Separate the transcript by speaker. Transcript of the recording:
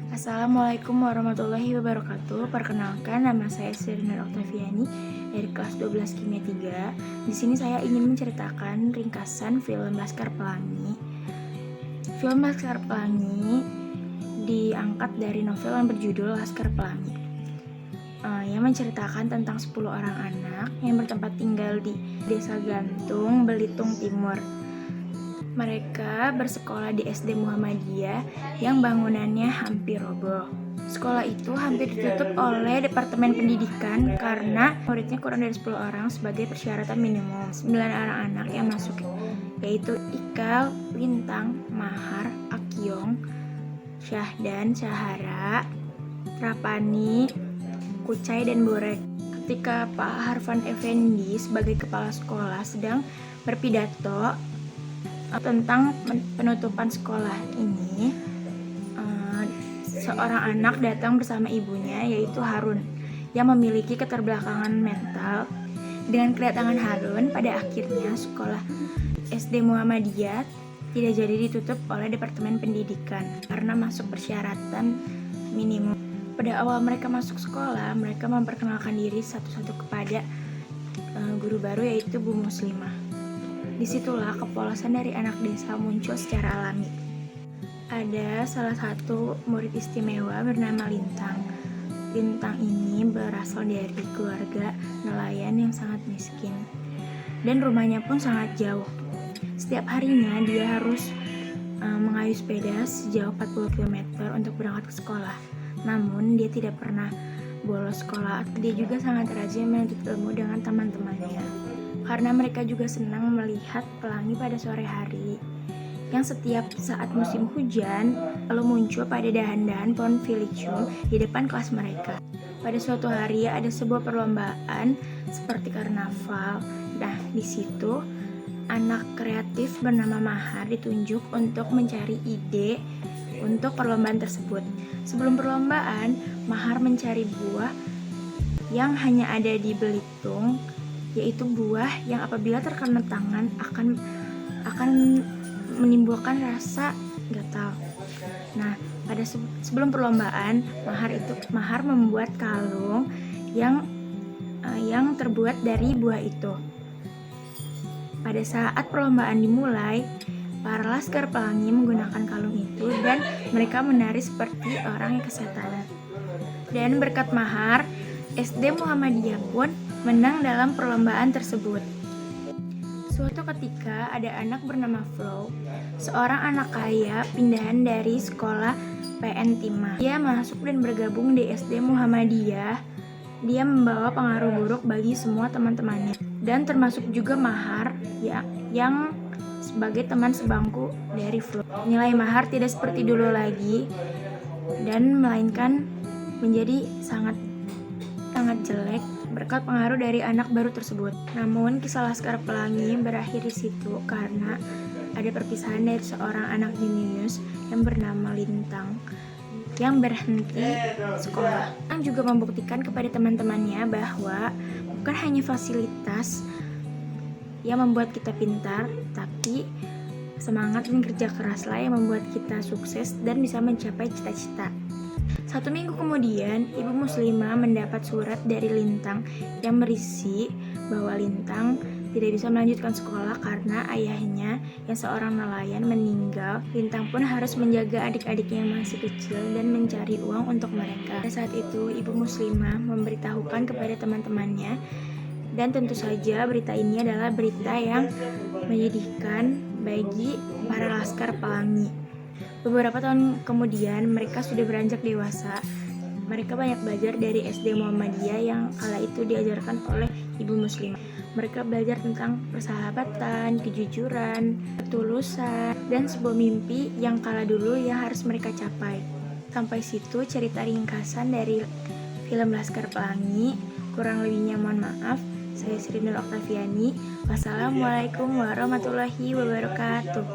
Speaker 1: Assalamualaikum warahmatullahi wabarakatuh. Perkenalkan, nama saya Sri Nur Oktaviani dari kelas 12 Kimia 3. Di sini saya ingin menceritakan ringkasan film Laskar Pelangi. Film Laskar Pelangi diangkat dari novel yang berjudul Laskar Pelangi, yang menceritakan tentang 10 orang anak yang bertempat tinggal di Desa Gantung, Belitung Timur. Mereka bersekolah di SD Muhammadiyah yang bangunannya hampir roboh. Sekolah itu hampir ditutup oleh Departemen Pendidikan karena muridnya kurang dari 10 orang sebagai persyaratan minimum. 9 anak-anak yang masuk yaitu Ikal, Lintang, Mahar, Akyong, Syahdan, Syahara, Rapani, Kucai, dan Borek. Ketika Pak Harfan Effendi sebagai kepala sekolah sedang berpidato tentang penutupan sekolah ini, seorang anak datang bersama ibunya, yaitu Harun, yang memiliki keterbelakangan mental. Dengan kedatangan Harun, pada akhirnya sekolah SD Muhammadiyah tidak jadi ditutup oleh Departemen Pendidikan karena masuk persyaratan minimum. Pada awal mereka masuk sekolah, mereka memperkenalkan diri satu-satu kepada guru baru, yaitu Bu Muslimah. Disitulah kepolosan dari anak desa muncul secara alami. Ada salah satu murid istimewa bernama Lintang. Lintang ini berasal dari keluarga nelayan yang sangat miskin, dan rumahnya pun sangat jauh. Setiap harinya dia harus mengayuh sepeda sejauh 40 km untuk berangkat ke sekolah. Namun dia tidak pernah bolos sekolah. Dia juga sangat rajin menuntut ilmu dengan teman-temannya, karena mereka juga senang melihat pelangi pada sore hari, yang setiap saat musim hujan lalu muncul pada dahan-dahan pohon filicium di depan kelas mereka. Pada suatu hari ada sebuah perlombaan seperti karnaval. Nah, di situ anak kreatif bernama Mahar ditunjuk untuk mencari ide untuk perlombaan tersebut. Sebelum perlombaan, Mahar mencari buah yang hanya ada di Belitung, yaitu buah yang apabila terkena tangan akan menimbulkan rasa gatal. Nah, pada sebelum perlombaan, Mahar membuat kalung yang terbuat dari buah itu. Pada saat perlombaan dimulai, para Laskar Pelangi menggunakan kalung itu dan mereka menari seperti orang yang kesetanan. Dan berkat Mahar, SD Muhammadiyah pun menang dalam perlombaan tersebut. Suatu ketika ada anak bernama Flow, seorang anak kaya pindahan dari sekolah PN Timah. Dia masuk dan bergabung di SD Muhammadiyah. Dia membawa pengaruh buruk bagi semua teman-temannya, dan termasuk juga Mahar yang sebagai teman sebangku dari Flow. Nilai Mahar tidak seperti dulu lagi, dan melainkan menjadi sangat jelek berkat pengaruh dari anak baru tersebut. Namun kisah Laskar Pelangi berakhir di situ karena ada perpisahan dari seorang anak jenius yang bernama Lintang yang berhenti sekolah. Lintang juga membuktikan kepada teman-temannya bahwa bukan hanya fasilitas yang membuat kita pintar, tapi semangat dan kerja keraslah yang membuat kita sukses dan bisa mencapai cita-cita. 1 minggu kemudian, Ibu Muslimah mendapat surat dari Lintang yang berisi bahwa Lintang tidak bisa melanjutkan sekolah karena ayahnya yang seorang nelayan meninggal. Lintang pun harus menjaga adik-adiknya yang masih kecil dan mencari uang untuk mereka. Pada saat itu, Ibu Muslimah memberitahukan kepada teman-temannya, dan tentu saja berita ini adalah berita yang menyedihkan bagi para Laskar Pelangi. Beberapa tahun kemudian mereka sudah beranjak dewasa. Mereka banyak belajar dari SD Muhammadiyah yang kala itu diajarkan oleh Ibu Muslimah. Mereka belajar tentang persahabatan, kejujuran, ketulusan, dan sebuah mimpi yang kala dulu yang harus mereka capai. Sampai situ cerita ringkasan dari film Laskar Pelangi. Kurang lebihnya mohon maaf. Saya Sri Nur Oktaviani. Wassalamualaikum warahmatullahi wabarakatuh.